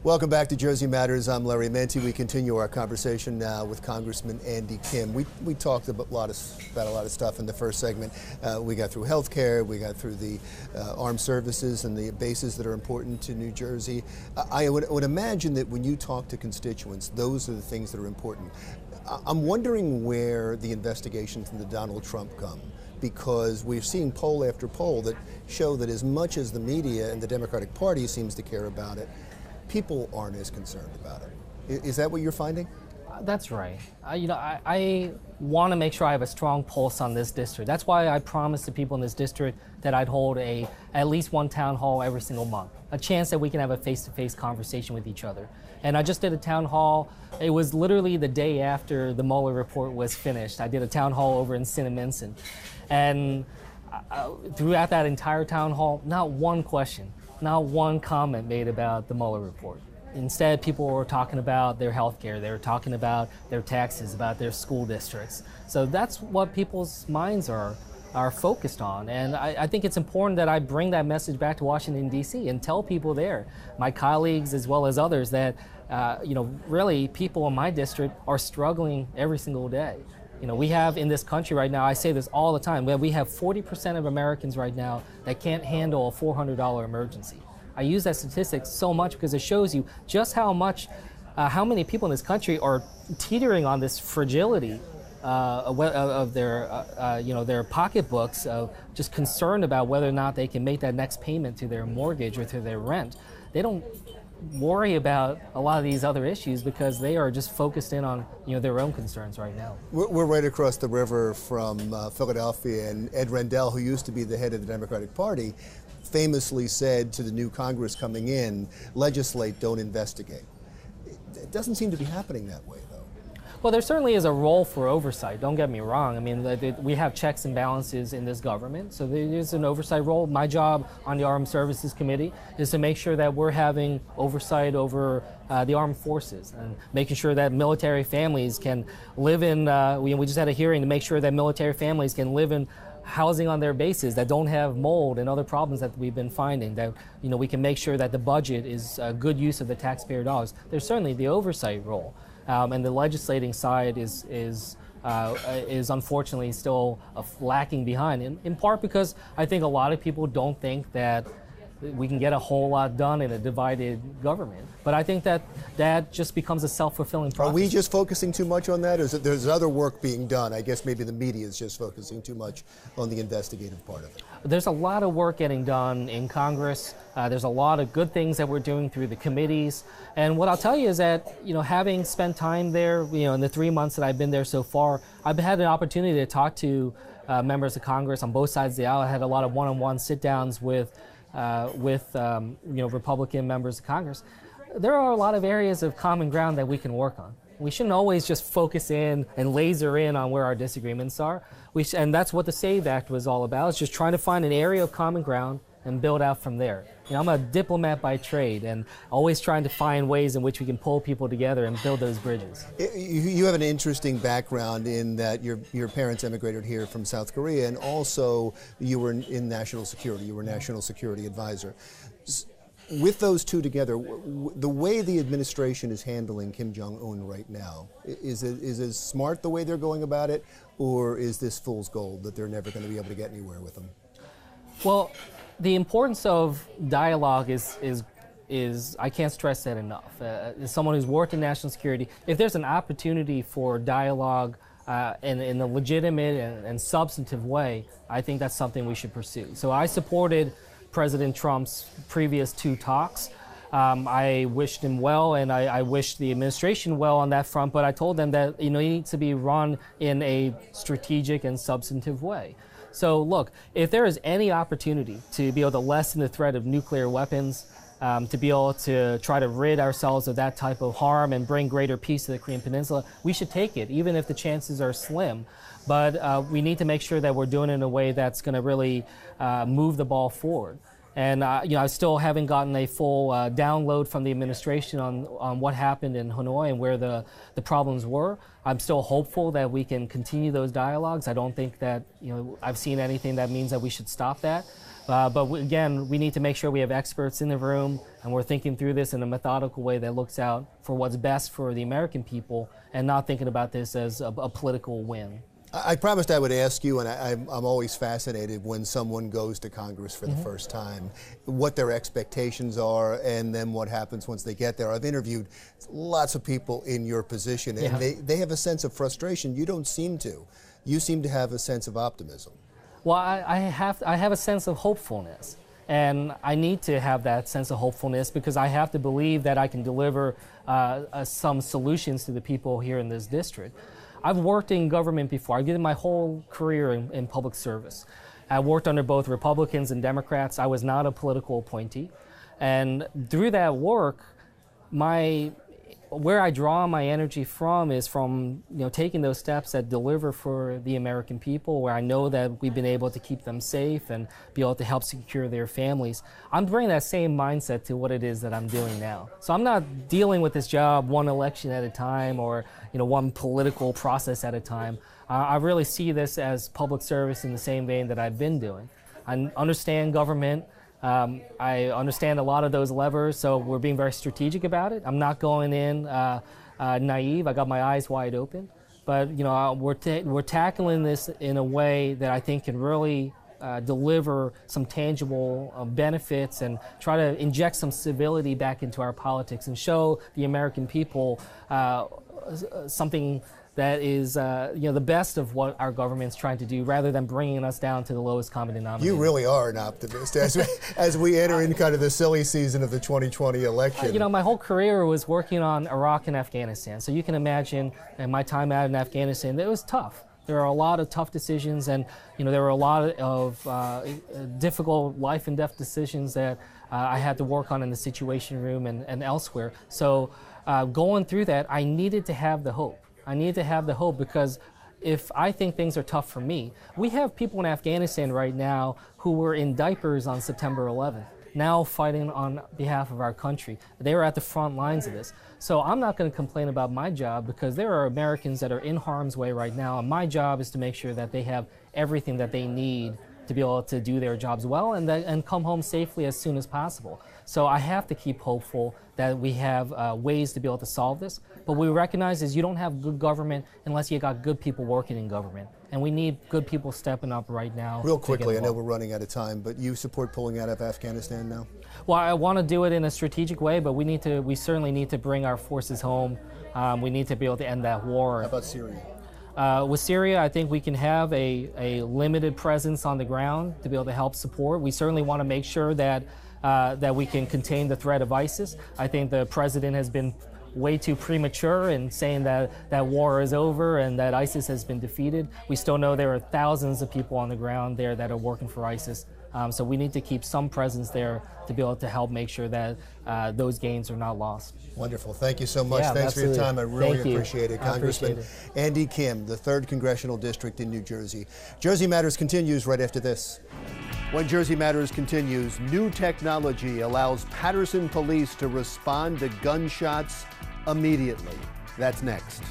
Welcome back to Jersey Matters. I'm Larry Menti. We continue our conversation now with Congressman Andy Kim. We talked about a lot of stuff in the first segment. We got through health care, we got through the armed services and the bases that are important to New Jersey. I would imagine that when you talk to constituents, those are the things that are important. I'm wondering where the investigations into Donald Trump come, because we're seeing poll after poll that show that as much as the media and the Democratic Party seems to care about it, people aren't as concerned about it. Is that what you're finding? That's right. I want to make sure I have a strong pulse on this district. That's why I promised the people in this district that I'd hold at least one town hall every single month, a chance that we can have a face-to-face conversation with each other. And I just did a town hall. It was literally the day after the Mueller report was finished. I did a town hall over in Cinnaminson. And throughout that entire town hall, not one question, not one comment made about the Mueller report. Instead, people were talking about their health care, they were talking about their taxes, about their school districts. So that's what people's minds are focused on. And I think it's important that I bring that message back to Washington, D.C. and tell people there, my colleagues as well as others, that really people in my district are struggling every single day. We have in this country right now, I say this all the time, we have 40% of Americans right now that can't handle a $400 emergency. I use that statistic so much because it shows you just how many people in this country are teetering on this fragility of their pocketbooks, of just concerned about whether or not they can make that next payment to their mortgage or to their rent. They don't worry about a lot of these other issues because they are just focused in on their own concerns right now. We're right across the river from Philadelphia, and Ed Rendell, who used to be the head of the Democratic Party, famously said to the new Congress coming in, legislate, don't investigate. It doesn't seem to be happening that way, though. Well, there certainly is a role for oversight, don't get me wrong. I mean, we have checks and balances in this government, so there is an oversight role. My job on the Armed Services Committee is to make sure that we're having oversight over the armed forces and making sure that military families can live in, we just had a hearing to make sure that military families can live in housing on their bases that don't have mold and other problems that we've been finding, that we can make sure that the budget is a good use of the taxpayer dollars. There's certainly the oversight role. And the legislating side is unfortunately still lacking behind, in part because I think a lot of people don't think that we can get a whole lot done in a divided government. But I think that just becomes a self-fulfilling prophecy. Are we just focusing too much on that, or is it, there's other work being done? I guess maybe the media is just focusing too much on the investigative part of it. There's a lot of work getting done in Congress. There's a lot of good things that we're doing through the committees. And what I'll tell you is that, having spent time there, in the 3 months that I've been there so far, I've had an opportunity to talk to members of Congress on both sides of the aisle. I had a lot of one-on-one sit-downs with Republican members of Congress. There are a lot of areas of common ground that we can work on. We shouldn't always just focus in and laser in on where our disagreements are. And that's what the SAVE Act was all about. It's just trying to find an area of common ground and build out from there. I'm a diplomat by trade and always trying to find ways in which we can pull people together and build those bridges. You have an interesting background in that your parents emigrated here from South Korea, and also you were in national security. You were national security advisor. With those two together, the way the administration is handling Kim Jong-un right now, is it smart the way they're going about it, or is this fool's gold that they're never going to be able to get anywhere with them? Well, the importance of dialogue is I can't stress that enough. As someone who's worked in national security, if there's an opportunity for dialogue in a legitimate and substantive way, I think that's something we should pursue. So I supported President Trump's previous 2 talks. I wished him well, and I wished the administration well on that front, but I told them that it needs to be run in a strategic and substantive way. So look, if there is any opportunity to be able to lessen the threat of nuclear weapons, to be able to try to rid ourselves of that type of harm and bring greater peace to the Korean Peninsula, we should take it, even if the chances are slim. But we need to make sure that we're doing it in a way that's going to really move the ball forward. And I still haven't gotten a full download from the administration on what happened in Hanoi and where the problems were. I'm still hopeful that we can continue those dialogues. I don't think that I've seen anything that means that we should stop that. Again, we need to make sure we have experts in the room and we're thinking through this in a methodical way that looks out for what's best for the American people and not thinking about this as a political win. I promised I would ask you, and I'm always fascinated when someone goes to Congress for the first time, what their expectations are and then what happens once they get there. I've interviewed lots of people in your position, and they have a sense of frustration. You don't seem to. You seem to have a sense of optimism. Well, I have a sense of hopefulness, and I need to have that sense of hopefulness because I have to believe that I can deliver some solutions to the people here in this district. I've worked in government before. I did my whole career in public service. I worked under both Republicans and Democrats. I was not a political appointee. And through that work, where I draw my energy from is from taking those steps that deliver for the American people, where I know that we've been able to keep them safe and be able to help secure their families. I'm bringing that same mindset to what it is that I'm doing now. So I'm not dealing with this job one election at a time or one political process at a time. I really see this as public service in the same vein that I've been doing. I understand government. I understand a lot of those levers, so we're being very strategic about it. I'm not going in naive. I got my eyes wide open. But we're tackling this in a way that I think can really deliver some tangible benefits and try to inject some civility back into our politics and show the American people something that is the best of what our government's trying to do rather than bringing us down to the lowest common denominator. You really are an optimist as we enter in kind of the silly season of the 2020 election. My whole career was working on Iraq and Afghanistan. So you can imagine in my time out in Afghanistan, it was tough. There are a lot of tough decisions and there were a lot of difficult life and death decisions that I had to work on in the Situation Room and elsewhere. So going through that, I needed to have the hope. I need to have the hope because if I think things are tough for me, we have people in Afghanistan right now who were in diapers on September 11th, now fighting on behalf of our country. They were at the front lines of this. So I'm not going to complain about my job because there are Americans that are in harm's way right now, and my job is to make sure that they have everything that they need to be able to do their jobs well and come home safely as soon as possible. So I have to keep hopeful that we have ways to be able to solve this. But we recognize is you don't have good government unless you got good people working in government. And we need good people stepping up right now. Real quickly, I know we're running out of time, but you support pulling out of Afghanistan now? Well, I want to do it in a strategic way, but we certainly need to bring our forces home. We need to be able to end that war. How about Syria? With Syria, I think we can have a limited presence on the ground to be able to help support. We certainly want to make sure that we can contain the threat of ISIS. I think the president has been way too premature in saying that war is over and that ISIS has been defeated. We still know there are thousands of people on the ground there that are working for ISIS. So we need to keep some presence there to be able to help make sure that those gains are not lost. Wonderful. Thank you so much. Yeah, Thanks absolutely. for your time. I really Thank you. appreciate it. Congressman Andy Kim, the 3rd Congressional District in New Jersey. Jersey Matters continues right after this. When Jersey Matters continues, new technology allows Patterson police to respond to gunshots immediately. That's next.